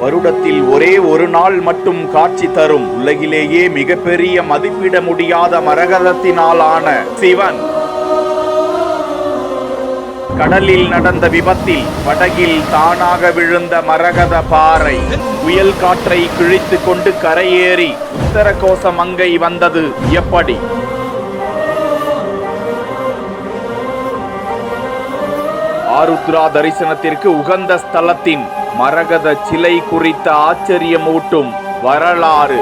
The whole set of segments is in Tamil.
வருடத்தில் ஒரே ஒரு நாள் மட்டும் காட்சி தரும் உலகிலேயே மிகப்பெரிய மதிப்பிட முடியாத மரகதத்தினாலான சிவன் கடலில் நடந்த விபத்தில் படகில் தானாக விழுந்த மரகத பாறை புயல் காற்றை கிழித்து கொண்டு கரையேறி உத்தரகோச மங்கை வந்தது எப்படி? ஆருத்ரா தரிசனத்திற்கு உகந்த ஸ்தலத்தின் மரகத சிலை குறித்த ஆச்சரியமூட்டும் வரலாறு.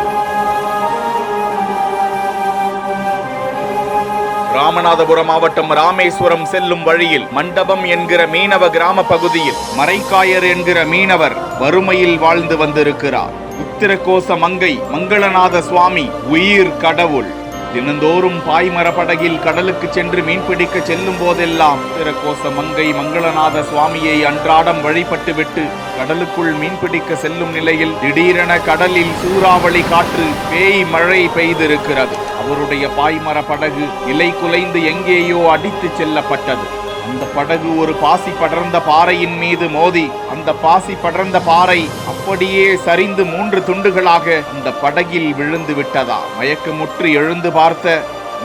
ராமநாதபுரம் மாவட்டம் ராமேஸ்வரம் செல்லும் வழியில் மண்டபம் என்கிற மீனவ கிராம பகுதியில் மரைக்காயர் என்கிற மீனவர் வறுமையில் வாழ்ந்து வந்திருக்கிறார். உத்திரகோச மங்கை மங்களநாத சுவாமி உயிர் கடவுள். தினந்தோறும் பாய்மர படகில் கடலுக்கு சென்று மீன்பிடிக்க செல்லும் போதெல்லாம் உத்திரகோச மங்கை மங்களநாத சுவாமியை அன்றாடம் வழிபட்டுவிட்டு கடலுக்குள் மீன்பிடிக்க செல்லும் நிலையில் திடீரென கடலில் சூறாவளி காற்று பேய் மழை பெய்திருக்கிறது. அவருடைய பாய்மர படகு இலை குலைந்து எங்கேயோ அடித்து செல்லப்பட்டது. அந்த படகு ஒரு பாசி படர்ந்த பாறையின் மீது மோதி அந்த பாசி படர்ந்த பாறை அப்படியே சரிந்து 3 துண்டுகளாக அந்த படகில் விழுந்து விட்டதா. மயக்கமுற்று எழுந்து பார்த்த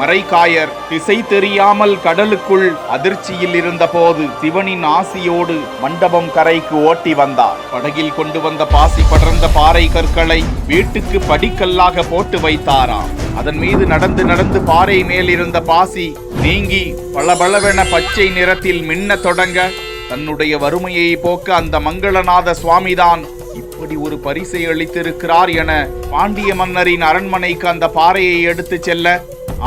மரைக்காயர் திசை தெரியாமல் கடலுக்குள் அதிர்ச்சியில் இருந்த போது சிவனின் ஆசியோடு மண்டபம் கரைக்கு ஓட்டி வந்தார். படகில் கொண்டு வந்த பாசி படர்ந்த பாறை கற்களை வீட்டுக்கு படிக்கல்லாக போட்டு வைத்தாராம். அதன் மீது நடந்து நடந்து பாறை மேல் இருந்த பாசி நீங்கி பளபளவென பச்சை நிறத்தில் மின்ன தொடங்க தன்னுடைய வறுமையை போக்க அந்த மங்களநாத சுவாமிதான் இப்படி ஒரு பரிசை அளித்திருக்கிறார் என பாண்டிய மன்னரின் அரண்மனைக்கு அந்த பாறையை எடுத்து செல்ல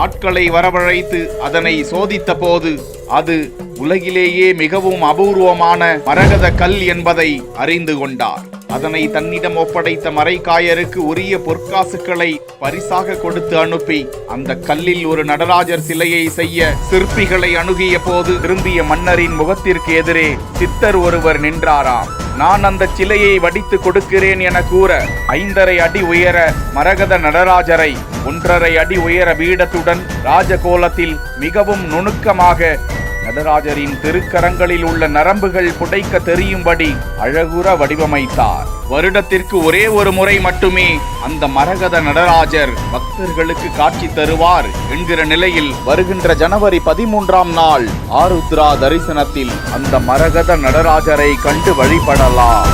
ஆட்களை வரவழைத்து அதனை சோதித்த போது அது உலகிலேயே மிகவும் அபூர்வமான மரகத கல் என்பதை அறிந்து கொண்டார். அதனை தன்னிடம் ஒப்படைத்த மரைக்காயருக்கு உரிய பொற்காசுகளை பரிசாக கொடுத்து அனுப்பி அந்த கல்லில் ஒரு நடராஜர் சிலையை செய்ய சிற்பிகளை அணுகிய போது திரும்பிய மன்னரின் முகத்திற்கு எதிரே சித்தர் ஒருவர் நின்றாராம். நான் அந்த சிலையை வடித்து கொடுக்கிறேன் என கூற 5.5 அடி உயர மரகத நடராஜரை 1.5 அடி உயர பீடத்துடன் ராஜகோலத்தில் மிகவும் நுணுக்கமாக நடராஜரின் திருக்கரங்களில் உள்ள நரம்புகள் புடைக்க தெரியும்படி அழகுற வடிவமைத்தார். வருடத்திற்கு ஒரே ஒரு முறை மட்டுமே அந்த மரகத நடராஜர் பக்தர்களுக்கு காட்சி தருவார் என்கிற நிலையில் வருகின்ற ஜனவரி 13ஆம் நாள் ஆருத்ரா தரிசனத்தில் அந்த மரகத நடராஜரை கண்டு வழிபடலாம்.